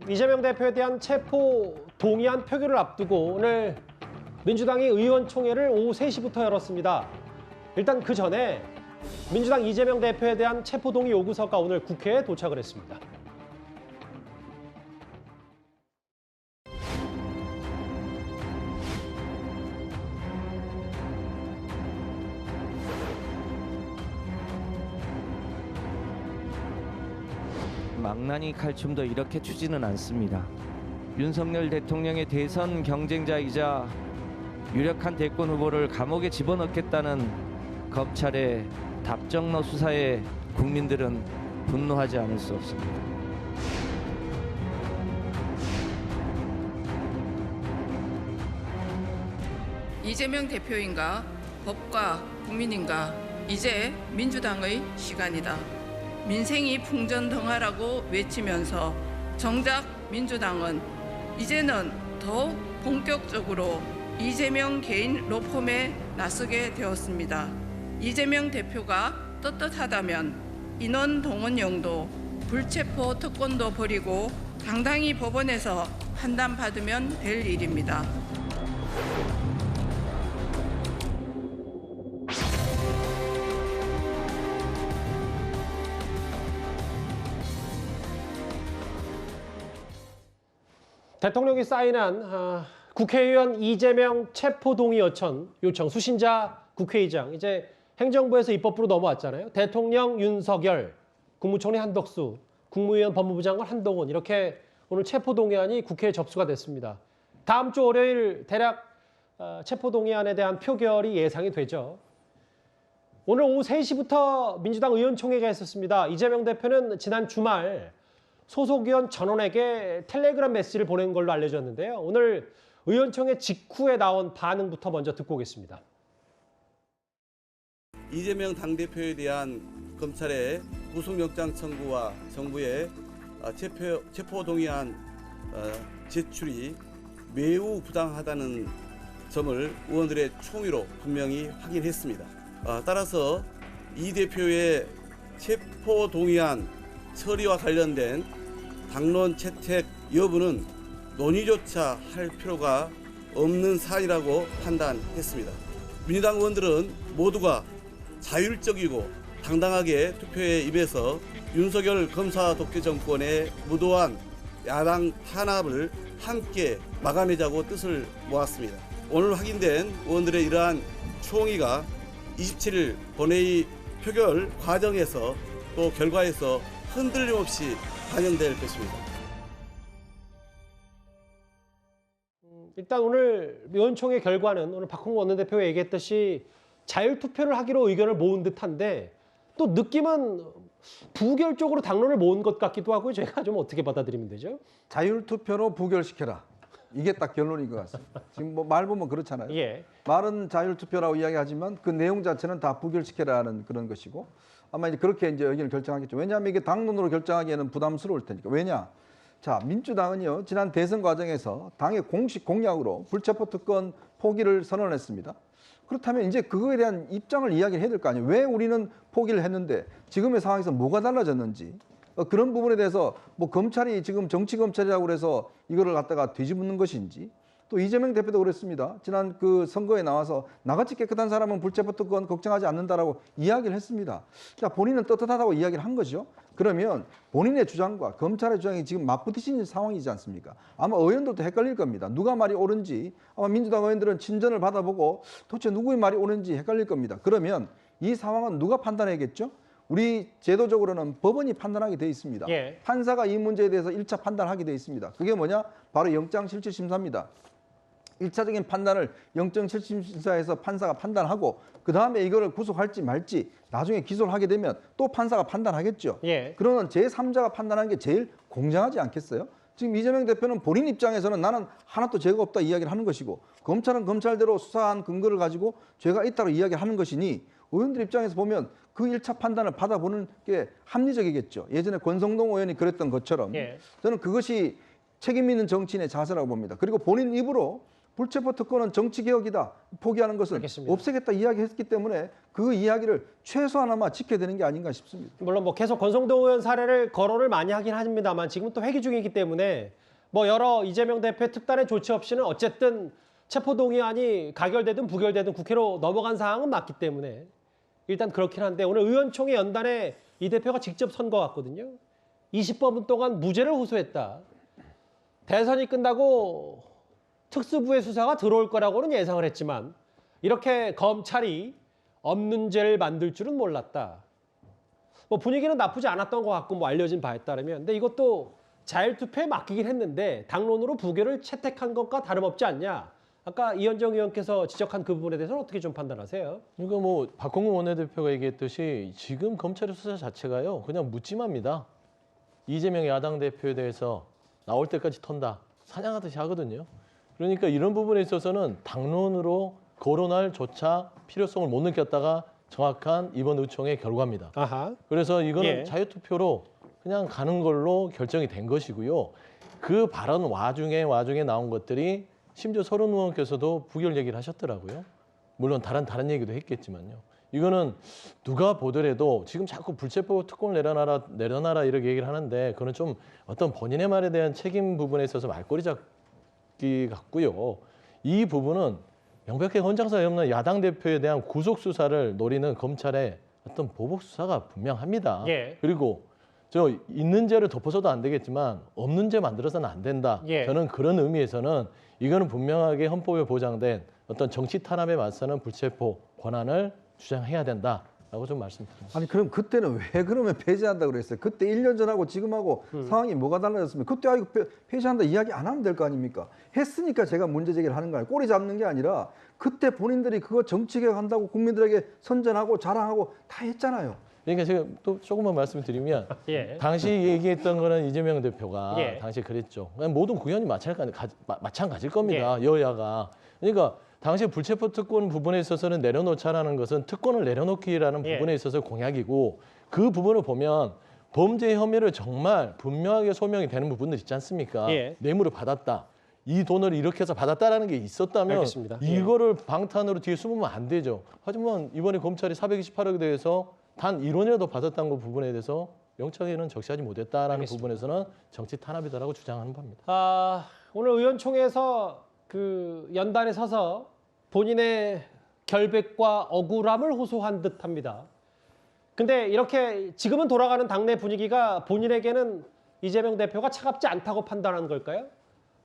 이재명 대표에 대한 체포 동의안 표결을 앞두고 오늘 민주당이 의원총회를 오후 3시부터 열었습니다. 일단 그 전에 민주당 이재명 대표에 대한 체포 동의 요구서가 오늘 국회에 도착을 했습니다. 망나니 칼춤도 이렇게 추지는 않습니다. 윤석열 대통령의 대선 경쟁자이자 유력한 대권 후보를 감옥에 집어넣겠다는 검찰의 답정너 수사에 국민들은 분노하지 않을 수 없습니다. 이재명 대표인가 법과 국민인가 이제 민주당의 시간이다. 민생이 풍전등화라고 외치면서 정작 민주당은 이제는 더욱 본격적으로 이재명 개인 로펌에 나서게 되었습니다. 이재명 대표가 떳떳하다면 인원 동원령도 불체포 특권도 버리고 당당히 법원에서 판단받으면 될 일입니다. 대통령이 사인한 국회의원 이재명 체포동의 요청 수신자 국회의장 이제 행정부에서 입법부로 넘어왔잖아요. 대통령 윤석열, 국무총리 한덕수, 국무위원 법무부 장관 한동훈 이렇게 오늘 체포동의안이 국회에 접수가 됐습니다. 다음 주 월요일 대략 체포동의안에 대한 표결이 예상이 되죠. 오늘 오후 3시부터 민주당 의원총회가 있었습니다. 이재명 대표는 지난 주말 소속 의원 전원에게 텔레그램 메시지를 보낸 걸로 알려졌는데요. 오늘 의원총회 직후에 나온 반응부터 먼저 듣고 오겠습니다. 이재명 당대표에 대한 검찰의 구속영장 청구와 정부의 체포동의안 제출이 매우 부당하다는 점을 의원들의 총의로 분명히 확인했습니다. 따라서 이 대표의 체포동의안 처리와 관련된 당론 채택 여부는 논의조차 할 필요가 없는 사안이라고 판단했습니다. 민주당 의원들은 모두가 자율적이고 당당하게 투표에 임해서 윤석열 검사 독재 정권의 무도한 야당 탄압을 함께 마감하자고 뜻을 모았습니다. 오늘 확인된 의원들의 이러한 총의가 27일 본회의 표결 과정에서 또 결과에서 흔들림 없이 반영될 것입니다. 일단 오늘 의원총회 결과는 오늘 박홍근 원내대표가 얘기했듯이 자율투표를 하기로 의견을 모은 듯한데 또 느낌은 부결적으로 당론을 모은 것 같기도 하고요. 제가 좀 어떻게 받아들이면 되죠? 자율투표로 부결시켜라. 이게 딱 결론인 것 같습니다. 지금 뭐 말 보면 그렇잖아요. 예. 말은 자율투표라고 이야기하지만 그 내용 자체는 다 부결시켜라는 그런 것이고 아마 이제 그렇게 이제 의견을 결정하겠죠. 왜냐하면 이게 당론으로 결정하기에는 부담스러울 테니까. 왜냐? 자, 민주당은요 지난 대선 과정에서 당의 공식 공약으로 불체포 특권 포기를 선언했습니다. 그렇다면 이제 그거에 대한 입장을 이야기를 해야 될 거 아니에요. 왜 우리는 포기를 했는데 지금의 상황에서 뭐가 달라졌는지 그런 부분에 대해서 뭐 검찰이 지금 정치 검찰이라고 그래서 이거를 갖다가 뒤집는 것인지 또 이재명 대표도 그랬습니다. 지난 그 선거에 나와서 나같이 깨끗한 사람은 불체포 특권 걱정하지 않는다라고 이야기를 했습니다. 자, 본인은 떳떳하다고 이야기를 한 거죠. 그러면 본인의 주장과 검찰의 주장이 지금 맞부딪히는 상황이지 않습니까? 아마 의원들도 헷갈릴 겁니다. 누가 말이 옳은지 아마 민주당 의원들은 친전을 받아보고 도대체 누구의 말이 옳은지 헷갈릴 겁니다. 그러면 이 상황은 누가 판단해야겠죠? 우리 제도적으로는 법원이 판단하게 돼 있습니다. 예. 판사가 이 문제에 대해서 1차 판단하게 돼 있습니다. 그게 뭐냐? 바로 영장실질심사입니다. 1차적인 판단을 영장실질심사에서 판사가 판단하고 그 다음에 이거를 구속할지 말지 나중에 기소를 하게 되면 또 판사가 판단하겠죠. 예. 그러면 제3자가 판단하는 게 제일 공정하지 않겠어요? 지금 이재명 대표는 본인 입장에서는 나는 하나도 죄가 없다 이야기를 하는 것이고 검찰은 검찰대로 수사한 근거를 가지고 죄가 있다고 이야기를 하는 것이니 의원들 입장에서 보면 그 1차 판단을 받아보는 게 합리적이겠죠. 예전에 권성동 의원이 그랬던 것처럼 예. 저는 그것이 책임 있는 정치인의 자세라고 봅니다. 그리고 본인 입으로 불체포 특권은 정치 개혁이다. 포기하는 것은 알겠습니다. 없애겠다 이야기했기 때문에 그 이야기를 최소한아마 지켜야 되는 게 아닌가 싶습니다. 물론 뭐 계속 권성동 의원 사례를 거론을 많이 하긴 합니다만 지금 또 회기 중이기 때문에 뭐 여러 이재명 대표의 특단의 조치 없이는 어쨌든 체포동의안이 가결되든 부결되든 국회로 넘어간 사항은 맞기 때문에 일단 그렇긴 한데 오늘 의원총회 연단에 이 대표가 직접 선거 왔거든요. 20번 동안 무죄를 호소했다. 대선이 끝나고 특수부의 수사가 들어올 거라고는 예상을 했지만 이렇게 검찰이 없는 죄를 만들 줄은 몰랐다. 뭐 분위기는 나쁘지 않았던 것 같고 뭐 알려진 바에 따르면 근데 이것도 자율투표에 맡기긴 했는데 당론으로 부결을 채택한 것과 다름없지 않냐. 아까 이현정 의원께서 지적한 그 부분에 대해서는 어떻게 좀 판단하세요? 이거 뭐 박홍근 원내대표가 얘기했듯이 지금 검찰의 수사 자체가요 그냥 묻지마입니다. 이재명 야당 대표에 대해서 나올 때까지 턴다 사냥하듯이 하거든요. 그러니까 이런 부분에 있어서는 당론으로 거론할 조차 필요성을 못 느꼈다가 정확한 이번 의총의 결과입니다. 아하. 그래서 이거는 예. 자유투표로 그냥 가는 걸로 결정이 된 것이고요. 그 발언 와중에 나온 것들이 심지어 서른 의원께서도 부결 얘기를 하셨더라고요. 물론 다른 얘기도 했겠지만요. 이거는 누가 보더라도 지금 자꾸 불체포 특권을 내려놔라 이렇게 얘기를 하는데 그건 좀 어떤 본인의 말에 대한 책임 부분에 있어서 말꼬리 잡기 같고요. 이 부분은 명백하게 헌장사에 없는 야당 대표에 대한 구속 수사를 노리는 검찰의 어떤 보복 수사가 분명합니다. 예. 그리고 저 있는 죄를 덮어서도 안 되겠지만 없는 죄 만들어서는 안 된다. 예. 저는 그런 의미에서는 이거는 분명하게 헌법에 보장된 어떤 정치 탄압에 맞서는 불체포 권한을 주장해야 된다라고 좀 말씀드립니다. 아니 그럼 그때는 왜 그러면 폐지한다고 그랬어요? 그때 1년 전하고 지금하고 상황이 뭐가 달라졌습니까? 그때 이거 폐지한다 이야기 안 하면 될 거 아닙니까? 했으니까 제가 문제 제기를 하는 거예요. 꼬리 잡는 게 아니라 그때 본인들이 그거 정치 개혁한다고 국민들에게 선전하고 자랑하고 다 했잖아요. 그러니까 제가 또 조금만 말씀드리면 예. 당시 얘기했던 거는 이재명 대표가 예. 당시 그랬죠. 모든 국회의원이 마찬가지일 겁니다. 여야가. 그러니까 당시 불체포 특권 부분에 있어서는 내려놓자라는 것은 특권을 내려놓기라는 예. 부분에 있어서 공약이고 그 부분을 보면 범죄 혐의를 정말 분명하게 소명이 되는 부분들 있지 않습니까? 예. 뇌물을 받았다. 이 돈을 이렇게 해서 받았다라는 게 있었다면 알겠습니다. 예. 이거를 방탄으로 뒤에 숨으면 안 되죠. 하지만 이번에 검찰이 428억에 대해서 단 1원이라도 받았다는 그 부분에 대해서 영장에는 적시하지 못했다라는 알겠습니다. 부분에서는 정치 탄압이다라고 주장하는 바입니다. 오늘 의원총회에서 그 연단에 서서 본인의 결백과 억울함을 호소한 듯합니다. 근데 이렇게 지금은 돌아가는 당내 분위기가 본인에게는 이재명 대표가 차갑지 않다고 판단하는 걸까요?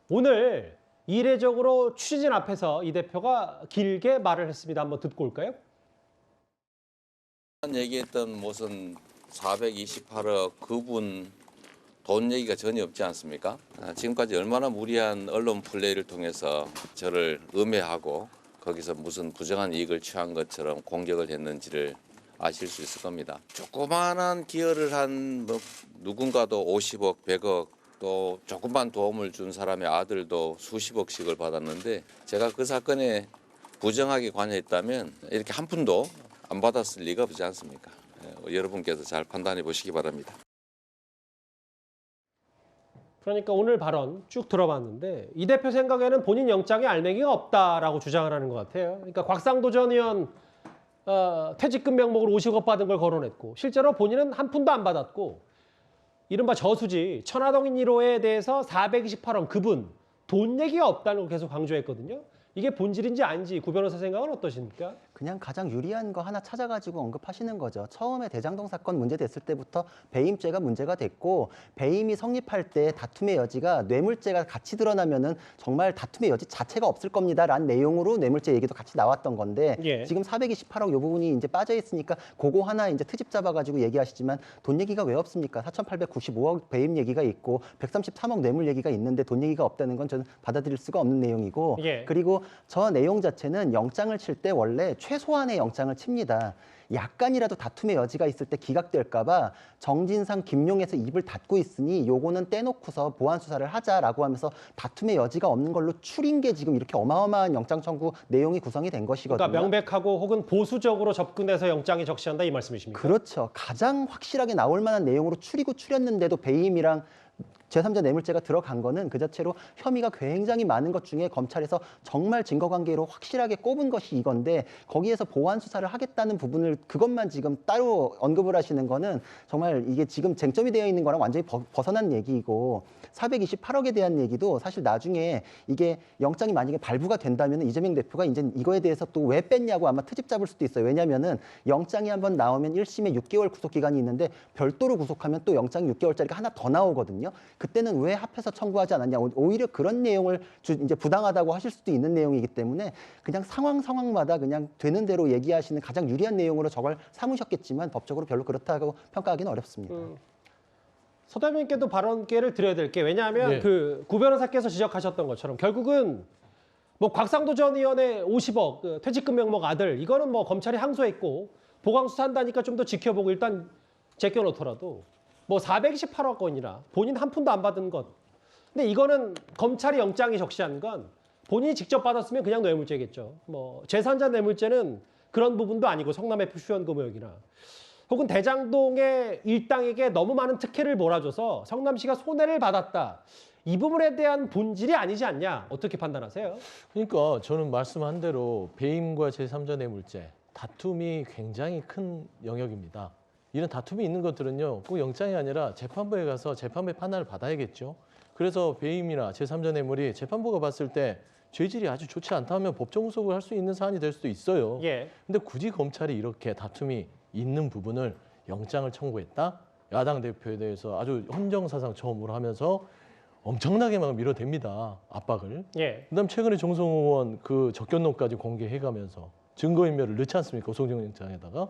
오늘 이례적으로 취재진 앞에서 이 대표가 길게 말을 했습니다. 한번 듣고 올까요? 얘기했던 무슨 428억 그분 돈 얘기가 전혀 없지 않습니까? 지금까지 얼마나 무리한 언론 플레이를 통해서 저를 음해하고 거기서 무슨 부정한 이익을 취한 것처럼 공격을 했는지를 아실 수 있을 겁니다. 조그마한 기여를 한 뭐 누군가도 50억, 100억 또 조금만 도움을 준 사람의 아들도 수십억씩을 받았는데 제가 그 사건에 부정하게 관여했다면 이렇게 한 푼도 안 받았을 리가 없지 않습니까? 여러분께서 잘 판단해 보시기 바랍니다. 그러니까 오늘 발언 쭉 들어봤는데 이 대표 생각에는 본인 영장에 알맹이가 없다라고 주장을 하는 것 같아요. 그러니까 곽상도 전 의원 퇴직금 명목으로 50억 받은 걸 거론했고 실제로 본인은 한 푼도 안 받았고 이른바 저수지 천화동인 1호에 대해서 428원 그분 돈 얘기가 없다는 걸 계속 강조했거든요. 이게 본질인지 아닌지 구 변호사 생각은 어떠십니까? 그냥 가장 유리한 거 하나 찾아가지고 언급하시는 거죠. 처음에 대장동 사건 문제됐을 때부터 배임죄가 문제가 됐고 배임이 성립할 때 다툼의 여지가 뇌물죄가 같이 드러나면은 정말 다툼의 여지 자체가 없을 겁니다라는 내용으로 뇌물죄 얘기도 같이 나왔던 건데 예. 지금 428억 요 부분이 이제 빠져 있으니까 그거 하나 이제 트집 잡아가지고 얘기하시지만 돈 얘기가 왜 없습니까? 4,895억 배임 얘기가 있고 133억 뇌물 얘기가 있는데 돈 얘기가 없다는 건 저는 받아들일 수가 없는 내용이고 예. 그리고 저 내용 자체는 영장을 칠 때 원래 최소한의 영장을 칩니다. 약간이라도 다툼의 여지가 있을 때 기각될까 봐 정진상, 김용에서 입을 닫고 있으니 요거는 떼놓고서 보완 수사를 하자라고 하면서 다툼의 여지가 없는 걸로 추린 게 지금 이렇게 어마어마한 영장 청구 내용이 구성이 된 것이거든요. 그러니까 명백하고 혹은 보수적으로 접근해서 영장에 적시한다 이 말씀이십니까? 그렇죠. 가장 확실하게 나올 만한 내용으로 추리고 추렸는데도 배임이랑 제3자 뇌물죄가 들어간 거는 그 자체로 혐의가 굉장히 많은 것 중에 검찰에서 정말 증거관계로 확실하게 꼽은 것이 이건데 거기에서 보완 수사를 하겠다는 부분을 그것만 지금 따로 언급을 하시는 거는 정말 이게 지금 쟁점이 되어 있는 거랑 완전히 벗어난 얘기이고 428억에 대한 얘기도 사실 나중에 이게 영장이 만약에 발부가 된다면 이재명 대표가 이제 이거에 대해서 또 왜 뺐냐고 아마 트집 잡을 수도 있어요. 왜냐면은 영장이 한번 나오면 1심에 6개월 구속 기간이 있는데 별도로 구속하면 또 영장이 6개월짜리가 하나 더 나오거든요. 그때는 왜 합해서 청구하지 않았냐. 오히려 그런 내용을 이제 부당하다고 하실 수도 있는 내용이기 때문에 그냥 상황마다 그냥 되는 대로 얘기하시는 가장 유리한 내용으로 저걸 삼으셨겠지만 법적으로 별로 그렇다고 평가하기는 어렵습니다. 서 대변인께도 발언 기회를 드려야 될 게 왜냐하면 네. 그 구 변호사께서 지적하셨던 것처럼 결국은 뭐 곽상도 전 의원의 50억 그 퇴직금 명목 아들 이거는 뭐 검찰이 항소했고 보강 수사한다니까 좀 더 지켜보고 일단 제껴놓더라도 뭐 428억 원이나 본인 한 푼도 안 받은 것. 근데 이거는 검찰이 영장이 적시한 건 본인이 직접 받았으면 그냥 뇌물죄겠죠. 뭐 제3자 뇌물죄는 그런 부분도 아니고 성남F 수연금호역이나 혹은 대장동의 일당에게 너무 많은 특혜를 몰아줘서 성남시가 손해를 받았다. 이 부분에 대한 본질이 아니지 않냐. 어떻게 판단하세요? 그러니까 저는 말씀한 대로 배임과 제3자 뇌물죄 다툼이 굉장히 큰 영역입니다. 이런 다툼이 있는 것들은요, 꼭 영장이 아니라 재판부에 가서 재판부의 판단을 받아야겠죠. 그래서 배임이나 제3자 뇌물이 재판부가 봤을 때 죄질이 아주 좋지 않다 하면 법정 구속을 할 수 있는 사안이 될 수도 있어요. 예. 근데 굳이 검찰이 이렇게 다툼이 있는 부분을 영장을 청구했다? 야당 대표에 대해서 아주 헌정사상 처음으로 하면서 엄청나게 막 밀어댑니다. 압박을. 예. 그다음 최근에 정성호 의원 그 접견론까지 공개해가면서 증거인멸을 넣지 않습니까? 구속영장에다가.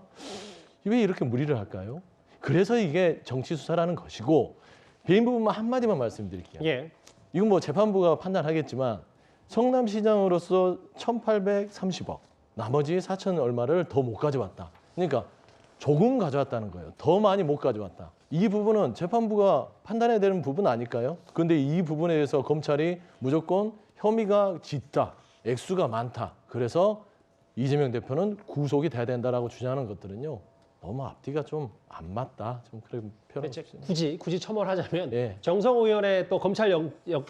왜 이렇게 무리를 할까요? 그래서 이게 정치 수사라는 것이고 배임 부분만 한마디만 말씀드릴게요. 예. 이건 뭐 재판부가 판단하겠지만 성남시장으로서 1,830억, 나머지 4천 얼마를 더 못 가져왔다. 그러니까 조금 가져왔다는 거예요. 더 많이 못 가져왔다. 이 부분은 재판부가 판단해야 되는 부분 아닐까요? 그런데 이 부분에 대해서 검찰이 무조건 혐의가 짙다, 액수가 많다. 그래서 이재명 대표는 구속이 돼야 된다라고 주장하는 것들은요. 너무 앞뒤가 좀 안 맞다. 좀 그런 표현. 굳이 첨언하자면 예. 정성호 의원의 또 검찰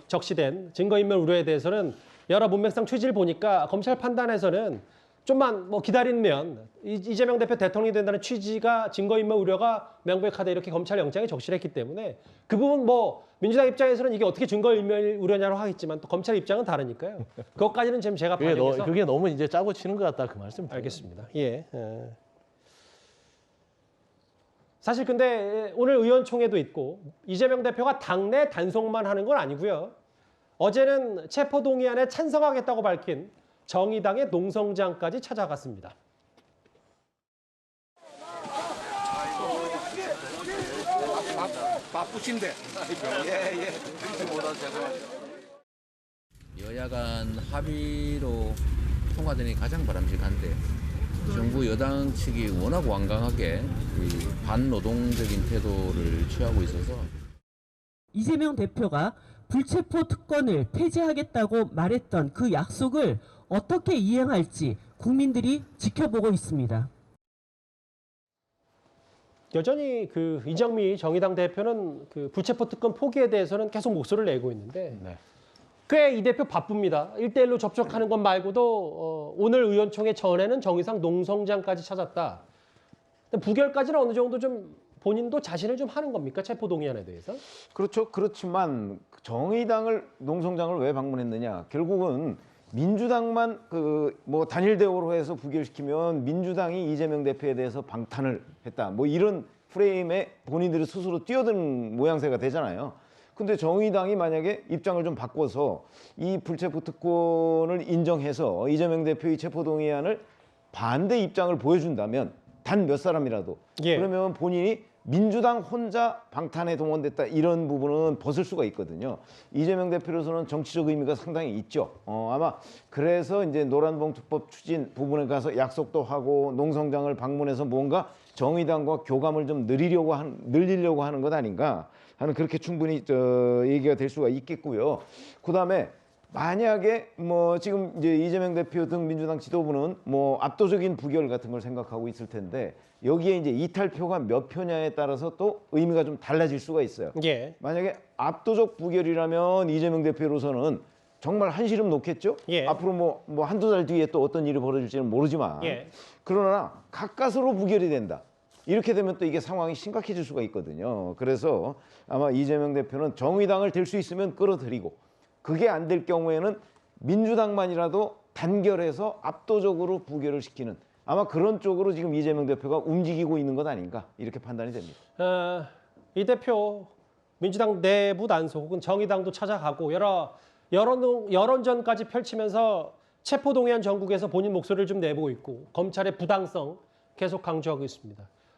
적시된 증거인멸 우려에 대해서는 여러 문맥상 취지를 보니까 검찰 판단에서는 좀만 뭐 기다리면 이재명 대표 대통령이 된다는 취지가 증거인멸 우려가 명백하다 이렇게 검찰 영장에 적시를 했기 때문에 그 부분 뭐 민주당 입장에서는 이게 어떻게 증거인멸 우려냐고 하겠지만 또 검찰 입장은 다르니까요. 그것까지는 지금 제가 반영해서 그게 너무 이제 짜고 치는 것 같다 그 말씀. 알겠습니다. 예. 사실 근데 오늘 의원총회도 있고 이재명 대표가 당내 단속만 하는 건 아니고요. 어제는 체포동의안에 찬성하겠다고 밝힌 정의당의 농성장까지 찾아갔습니다. 바쁘신데. 여야 간 합의로 통과되는 게 가장 바람직한데 정부 여당 측이 워낙 완강하게 반노동적인 태도를 취하고 있어서 이재명 대표가 불체포 특권을 폐지하겠다고 말했던 그 약속을 어떻게 이행할지 국민들이 지켜보고 있습니다. 여전히 그 이정미 정의당 대표는 그 불체포 특권 포기에 대해서는 계속 목소리를 내고 있는데 꽤 이 대표 바쁩니다. 1대1로 접촉하는 것 말고도 오늘 의원총회 전에는 정의상 농성장까지 찾았다. 부결까지는 어느 정도 좀 본인도 자신을 좀 하는 겁니까? 체포동의안에 대해서? 그렇죠. 그렇지만 정의당을 농성장을 왜 방문했느냐? 결국은 민주당만 뭐 단일 대우로 해서 부결시키면 민주당이 이재명 대표에 대해서 방탄을 했다. 뭐 이런 프레임에 본인들이 스스로 뛰어든 모양새가 되잖아요. 근데 정의당이 만약에 입장을 좀 바꿔서 이 불체포 특권을 인정해서 이재명 대표의 체포동의안을 반대 입장을 보여준다면 단 몇 사람이라도 그러면 본인이 민주당 혼자 방탄에 동원됐다 이런 부분은 벗을 수가 있거든요. 이재명 대표로서는 정치적 의미가 상당히 있죠. 아마 그래서 이제 노란봉투법 추진 부분에 가서 약속도 하고 농성장을 방문해서 뭔가 정의당과 교감을 좀 늘리려고 하는 것 아닌가 하는 그렇게 충분히 얘기가 될 수가 있겠고요. 그다음에 만약에 뭐 지금 이제 이재명 대표 등 민주당 지도부는 뭐 압도적인 부결 같은 걸 생각하고 있을 텐데 여기에 이제 이탈표가 몇 표냐에 따라서 또 의미가 좀 달라질 수가 있어요. 예. 만약에 압도적 부결이라면 이재명 대표로서는 정말 한시름 놓겠죠. 예. 앞으로 뭐 한두 달 뒤에 또 어떤 일이 벌어질지는 모르지만 예. 그러나 가까스로 부결이 된다. 이렇게 되면 또 이게 상황이 심각해질 수가 있거든요. 그래서 아마 이재명 대표는 정의당을 될 수 있으면 끌어들이고 그게 안 될 경우에는 민주당만이라도 단결해서 압도적으로 부결을 시키는 아마 그런 쪽으로 지금 이재명 대표가 움직이고 있는 것 아닌가 이렇게 판단이 됩니다. 이 대표 민주당 내부 단속 혹은 정의당도 찾아가고 여론전까지 펼치면서 체포동의안 전국에서 본인 목소리를 좀 내보고 있고 검찰의 부당성 계속 강조하고 있습니다.